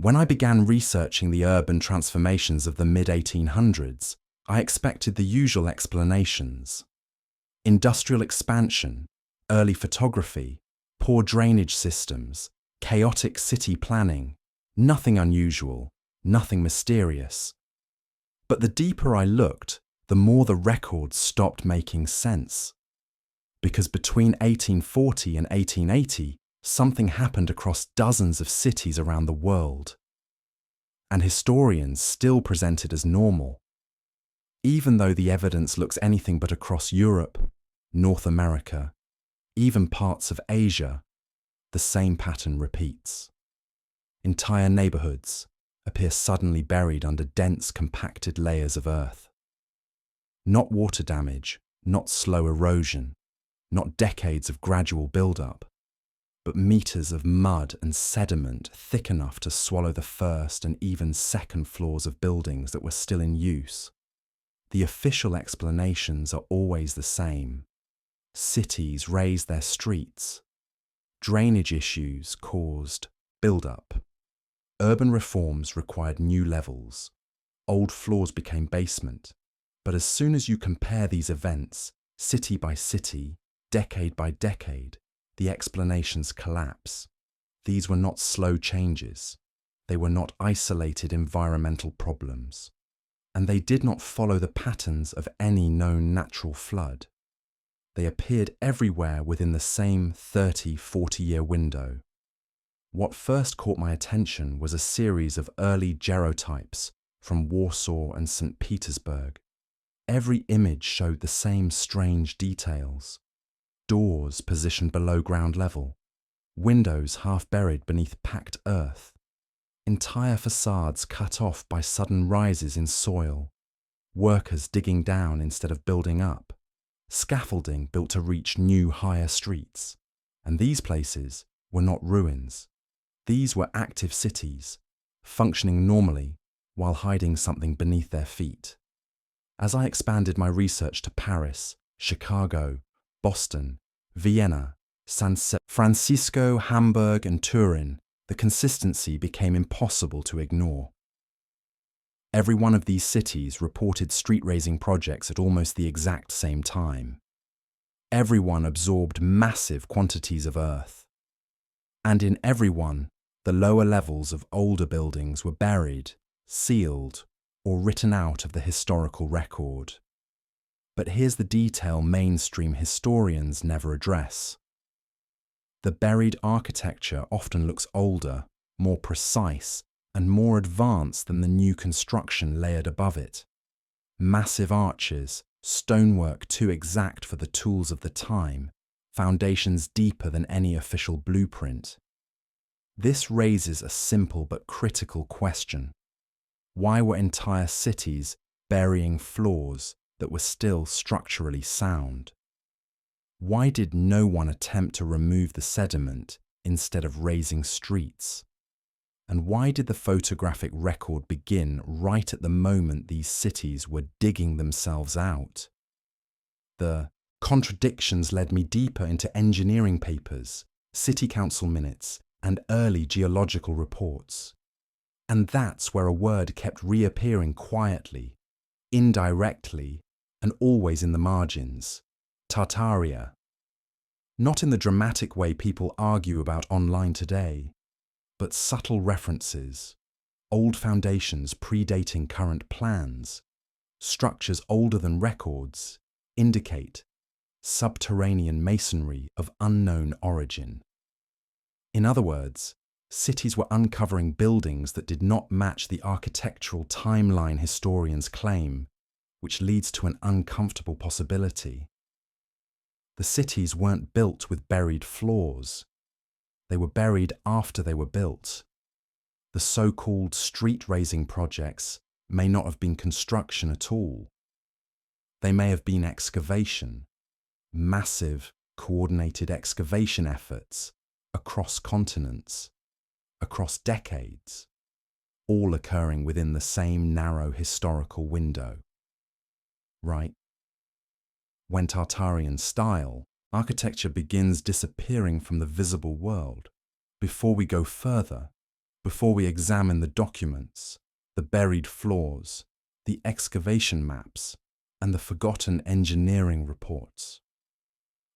When I began researching the urban transformations of the mid-1800s, I expected the usual explanations. Industrial expansion, early photography, poor drainage systems, chaotic city planning, nothing unusual, nothing mysterious. But the deeper I looked, the more the records stopped making sense. Because between 1840 and 1880, something happened across dozens of cities around the world. And historians still present it as normal. Even though the evidence looks anything but across Europe, North America, even parts of Asia, the same pattern repeats. Entire neighborhoods appear suddenly buried under dense, compacted layers of earth. Not water damage, not slow erosion, not decades of gradual build-up, but meters of mud and sediment thick enough to swallow the first and even second floors of buildings that were still in use. The official explanations are always the same. Cities raised their streets. Drainage issues caused build-up. Urban reforms required new levels. Old floors became basement. But as soon as you compare these events, city by city, decade by decade, the explanations collapse. These were not slow changes. They were not isolated environmental problems. And they did not follow the patterns of any known natural flood. They appeared everywhere within the same 30-40-year window. What first caught my attention was a series of early gerotypes from Warsaw and St. Petersburg. Every image showed the same strange details. Doors positioned below ground level, windows half buried beneath packed earth, entire facades cut off by sudden rises in soil, workers digging down instead of building up, scaffolding built to reach new higher streets. And these places were not ruins. These were active cities, functioning normally while hiding something beneath their feet. As I expanded my research to Paris, Chicago, Boston, Vienna, San Francisco, Hamburg, and Turin, the consistency became impossible to ignore. Every one of these cities reported street-raising projects at almost the exact same time. Everyone absorbed massive quantities of earth. And in every one, the lower levels of older buildings were buried, sealed, or written out of the historical record. But here's the detail mainstream historians never address. The buried architecture often looks older, more precise, and more advanced than the new construction layered above it. Massive arches, stonework too exact for the tools of the time, foundations deeper than any official blueprint. This raises a simple but critical question. Why were entire cities burying floors that were still structurally sound? Why did no one attempt to remove the sediment instead of raising streets? And why did the photographic record begin right at the moment these cities were digging themselves out? The contradictions led me deeper into engineering papers, city council minutes, and early geological reports. And that's where a word kept reappearing quietly, indirectly, and always in the margins: Tartaria. Not in the dramatic way people argue about online today, but subtle references, old foundations predating current plans, structures older than records, indicate subterranean masonry of unknown origin. In other words, cities were uncovering buildings that did not match the architectural timeline historians claim, which leads to an uncomfortable possibility. The cities weren't built with buried floors. They were buried after they were built. The so-called street-raising projects may not have been construction at all. They may have been excavation, massive, coordinated excavation efforts across continents, across decades, all occurring within the same narrow historical window. Right? When Tartarian style, architecture begins disappearing from the visible world, before we go further, before we examine the documents, the buried floors, the excavation maps, and the forgotten engineering reports.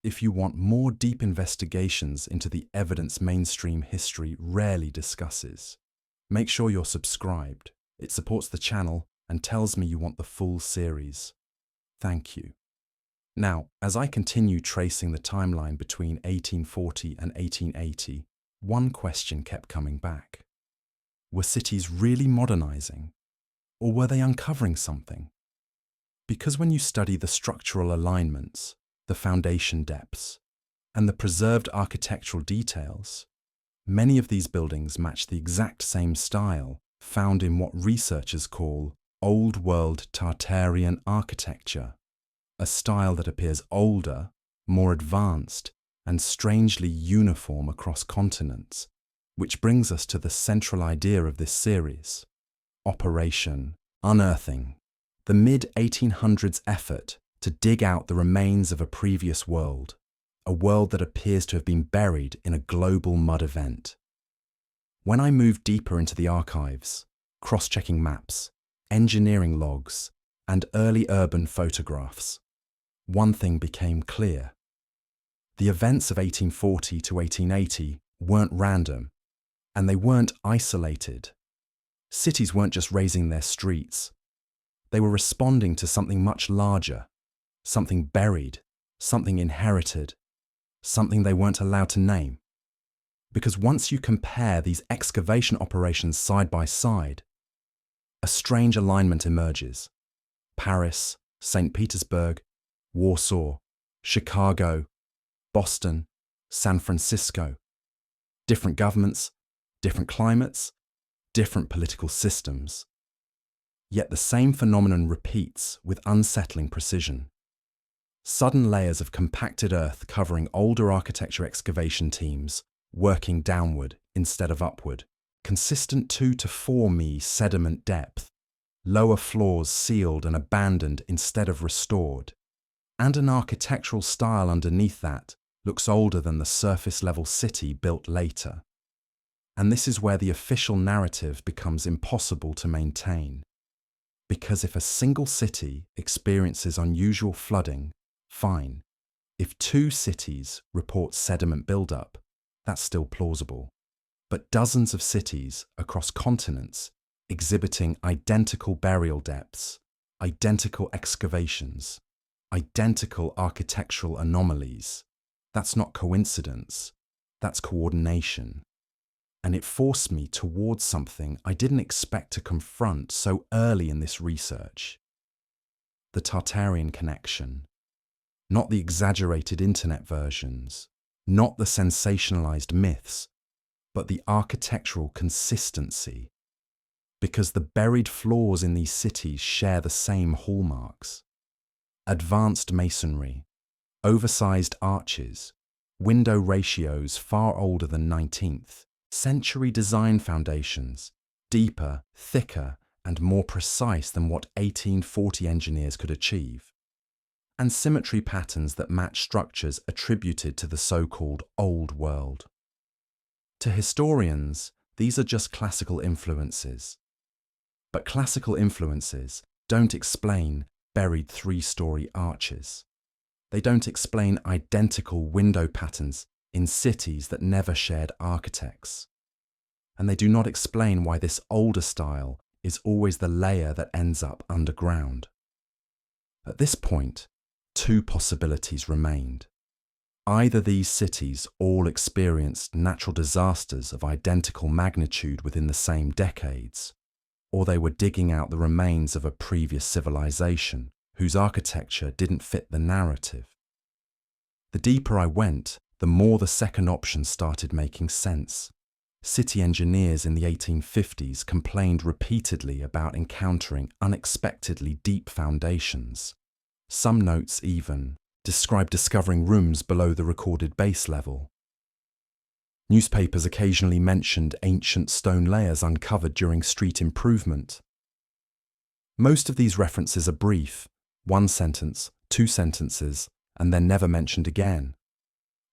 If you want more deep investigations into the evidence mainstream history rarely discusses, make sure you're subscribed. It supports the channel and tells me you want the full series. Thank you. Now, as I continue tracing the timeline between 1840 and 1880, one question kept coming back. Were cities really modernizing, or were they uncovering something? Because when you study the structural alignments, the foundation depths, and the preserved architectural details, many of these buildings match the exact same style found in what researchers call Old World Tartarian architecture, a style that appears older, more advanced, and strangely uniform across continents, which brings us to the central idea of this series, Operation Unearthing, the mid-1800s effort to dig out the remains of a previous world, a world that appears to have been buried in a global mud event. When I moved deeper into the archives, cross-checking maps, engineering logs, and early urban photographs, one thing became clear. The events of 1840 to 1880 weren't random, and they weren't isolated. Cities weren't just raising their streets. They were responding to something much larger, something buried, something inherited, something they weren't allowed to name. Because once you compare these excavation operations side by side, a strange alignment emerges. Paris, St. Petersburg, Warsaw, Chicago, Boston, San Francisco. Different governments, different climates, different political systems. Yet the same phenomenon repeats with unsettling precision. Sudden layers of compacted earth covering older architecture excavation teams, working downward instead of upward, consistent 2 to 4 m sediment depth, lower floors sealed and abandoned instead of restored, and an architectural style underneath that looks older than the surface-level city built later. And this is where the official narrative becomes impossible to maintain. Because if a single city experiences unusual flooding, fine. If 2 cities report sediment buildup, that's still plausible. But dozens of cities across continents exhibiting identical burial depths, identical excavations, identical architectural anomalies, that's not coincidence, that's coordination. And it forced me towards something I didn't expect to confront so early in this research. The Tartarian connection. Not the exaggerated internet versions, not the sensationalized myths, but the architectural consistency. Because the buried floors in these cities share the same hallmarks. Advanced masonry, oversized arches, window ratios far older than 19th century design foundations, deeper, thicker, and more precise than what 1840 engineers could achieve, and symmetry patterns that match structures attributed to the so-called Old World. To historians, these are just classical influences. But classical influences don't explain buried 3-story arches. They don't explain identical window patterns in cities that never shared architects. And they do not explain why this older style is always the layer that ends up underground. At this point, 2 possibilities remained. Either these cities all experienced natural disasters of identical magnitude within the same decades, or they were digging out the remains of a previous civilization whose architecture didn't fit the narrative. The deeper I went, the more the second option started making sense. City engineers in the 1850s complained repeatedly about encountering unexpectedly deep foundations. Some notes even describe discovering rooms below the recorded base level. Newspapers occasionally mentioned ancient stone layers uncovered during street improvement. Most of these references are brief, 1 sentence, 2 sentences, and then never mentioned again,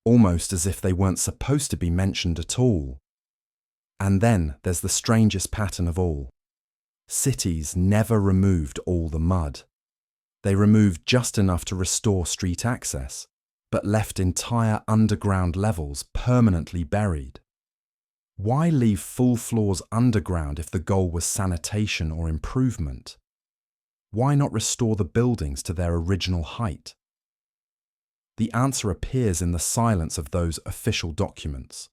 almost as if they weren't supposed to be mentioned at all. And then there's the strangest pattern of all. Cities never removed all the mud. They removed just enough to restore street access, but left entire underground levels permanently buried. Why leave full floors underground if the goal was sanitation or improvement? Why not restore the buildings to their original height? The answer appears in the silence of those official documents.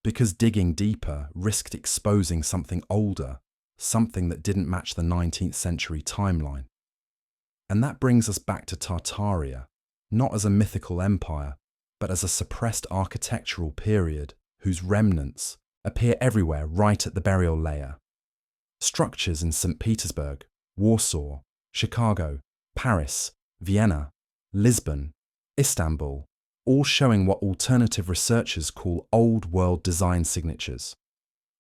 Because digging deeper risked exposing something older, something that didn't match the 19th century timeline. And that brings us back to Tartaria, not as a mythical empire, but as a suppressed architectural period whose remnants appear everywhere right at the burial layer. Structures in St. Petersburg, Warsaw, Chicago, Paris, Vienna, Lisbon, Istanbul, all showing what alternative researchers call old world design signatures.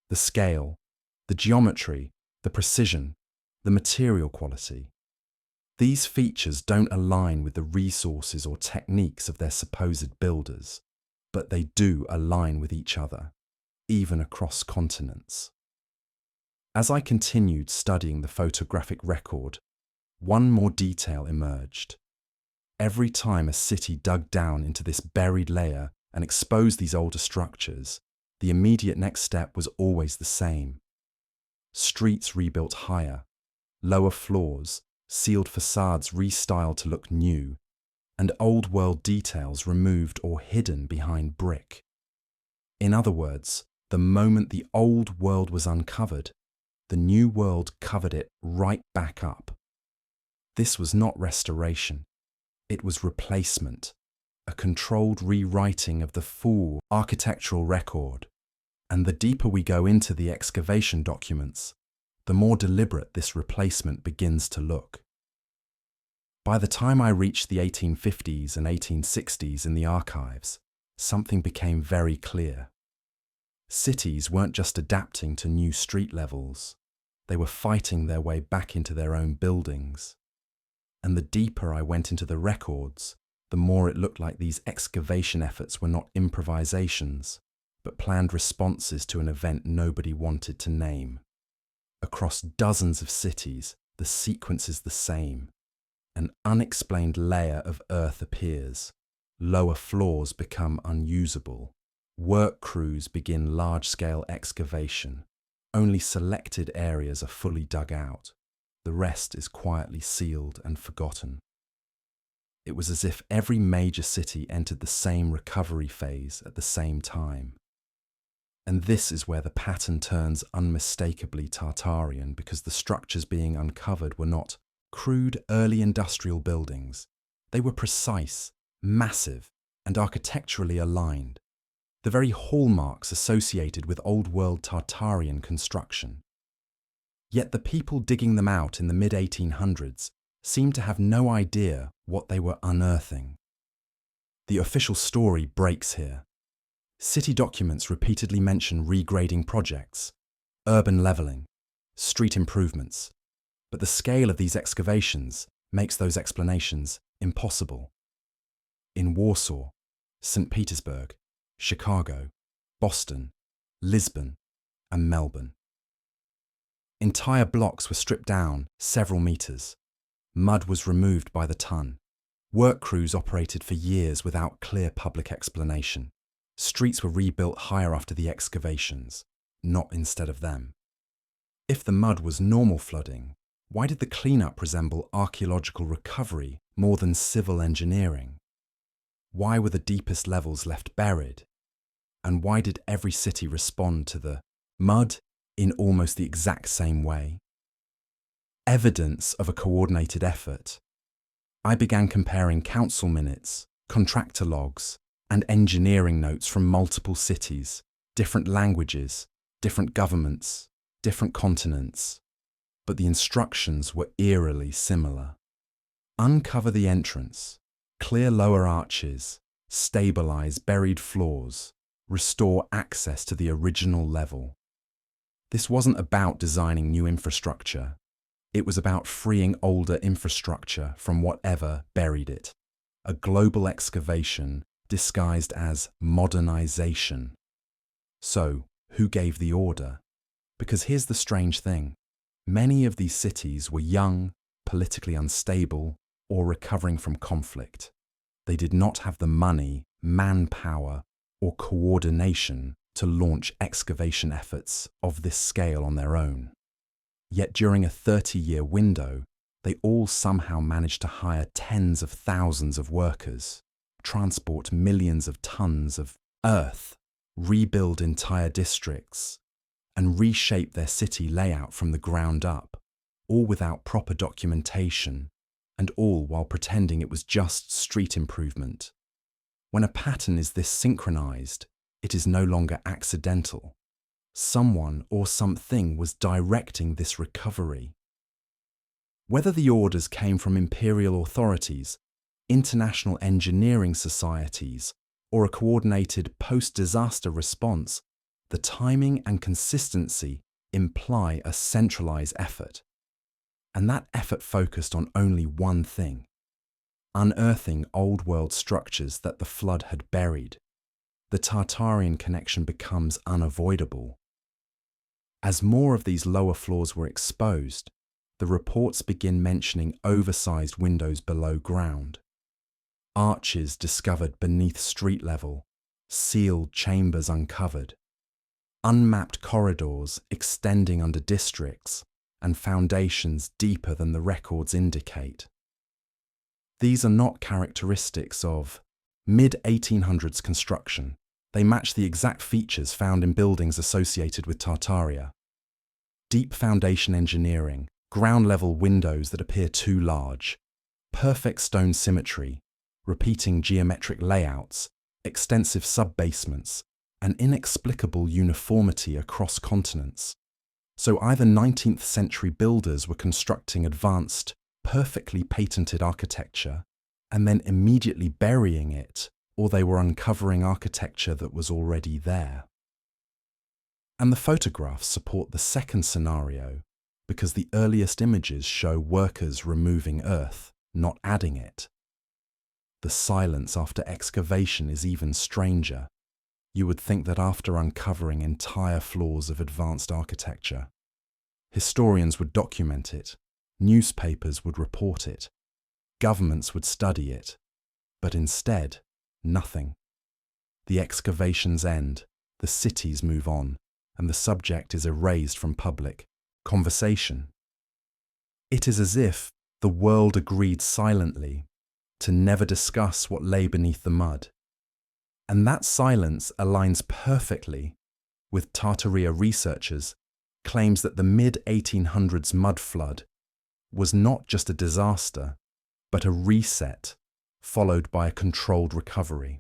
The scale, the geometry, the precision, the material quality. These features don't align with the resources or techniques of their supposed builders, but they do align with each other, even across continents. As I continued studying the photographic record, one more detail emerged. Every time a city dug down into this buried layer and exposed these older structures, the immediate next step was always the same. Streets rebuilt higher, lower floors, sealed facades restyled to look new, and old-world details removed or hidden behind brick. In other words, the moment the old world was uncovered, the new world covered it right back up. This was not restoration. It was replacement, a controlled rewriting of the full architectural record. And the deeper we go into the excavation documents, the more deliberate this replacement begins to look. By the time I reached the 1850s and 1860s in the archives, something became very clear. Cities weren't just adapting to new street levels, they were fighting their way back into their own buildings. And the deeper I went into the records, the more it looked like these excavation efforts were not improvisations, but planned responses to an event nobody wanted to name. Across dozens of cities, the sequence is the same. An unexplained layer of earth appears. Lower floors become unusable. Work crews begin large-scale excavation. Only selected areas are fully dug out. The rest is quietly sealed and forgotten. It was as if every major city entered the same recovery phase at the same time. And this is where the pattern turns unmistakably Tartarian, because the structures being uncovered were not crude early industrial buildings. They were precise, massive, and architecturally aligned, the very hallmarks associated with old-world Tartarian construction. Yet the people digging them out in the mid-1800s seemed to have no idea what they were unearthing. The official story breaks here. City documents repeatedly mention regrading projects, urban levelling, street improvements, but the scale of these excavations makes those explanations impossible. In Warsaw, St. Petersburg, Chicago, Boston, Lisbon, and Melbourne, entire blocks were stripped down several meters. Mud was removed by the ton. Work crews operated for years without clear public explanation. Streets were rebuilt higher after the excavations, not instead of them. If the mud was normal flooding, why did the cleanup resemble archaeological recovery more than civil engineering? Why were the deepest levels left buried? And why did every city respond to the mud in almost the exact same way? Evidence of a coordinated effort. I began comparing council minutes, contractor logs, and engineering notes from multiple cities, different languages, different governments, different continents. But the instructions were eerily similar. Uncover the entrance, clear lower arches, stabilize buried floors, restore access to the original level. This wasn't about designing new infrastructure. It was about freeing older infrastructure from whatever buried it. A global excavation disguised as modernization. So, who gave the order. Because here's the strange thing. Many of these cities were young, politically unstable, or recovering from conflict. They did not have the money, manpower, or coordination to launch excavation efforts of this scale on their own. Yet during a 30-year window, they all somehow managed to hire tens of thousands of workers, transport millions of tons of earth, rebuild entire districts, and reshape their city layout from the ground up, all without proper documentation, and all while pretending it was just street improvement. When a pattern is this synchronized, it is no longer accidental. Someone or something was directing this recovery. Whether the orders came from imperial authorities, international engineering societies, or a coordinated post-disaster response, the timing and consistency imply a centralized effort. And that effort focused on only one thing: unearthing old world structures that the flood had buried. The Tartarian connection becomes unavoidable. As more of these lower floors were exposed, the reports begin mentioning oversized windows below ground, arches discovered beneath street level, sealed chambers uncovered, unmapped corridors extending under districts, and foundations deeper than the records indicate. These are not characteristics of mid-1800s construction. They match the exact features found in buildings associated with Tartaria. Deep foundation engineering, ground-level windows that appear too large, perfect stone symmetry, repeating geometric layouts, extensive sub-basements, and inexplicable uniformity across continents. So either 19th century builders were constructing advanced, perfectly patented architecture and then immediately burying it, or they were uncovering architecture that was already there. And the photographs support the second scenario because the earliest images show workers removing earth, not adding it. The silence after excavation is even stranger. You would think that after uncovering entire floors of advanced architecture, historians would document it, newspapers would report it, governments would study it, but instead, nothing. The excavations end, the cities move on, and the subject is erased from public conversation. It is as if the world agreed silently to never discuss what lay beneath the mud. And that silence aligns perfectly with Tartaria researchers' claims that the mid-1800s mud flood was not just a disaster, but a reset followed by a controlled recovery.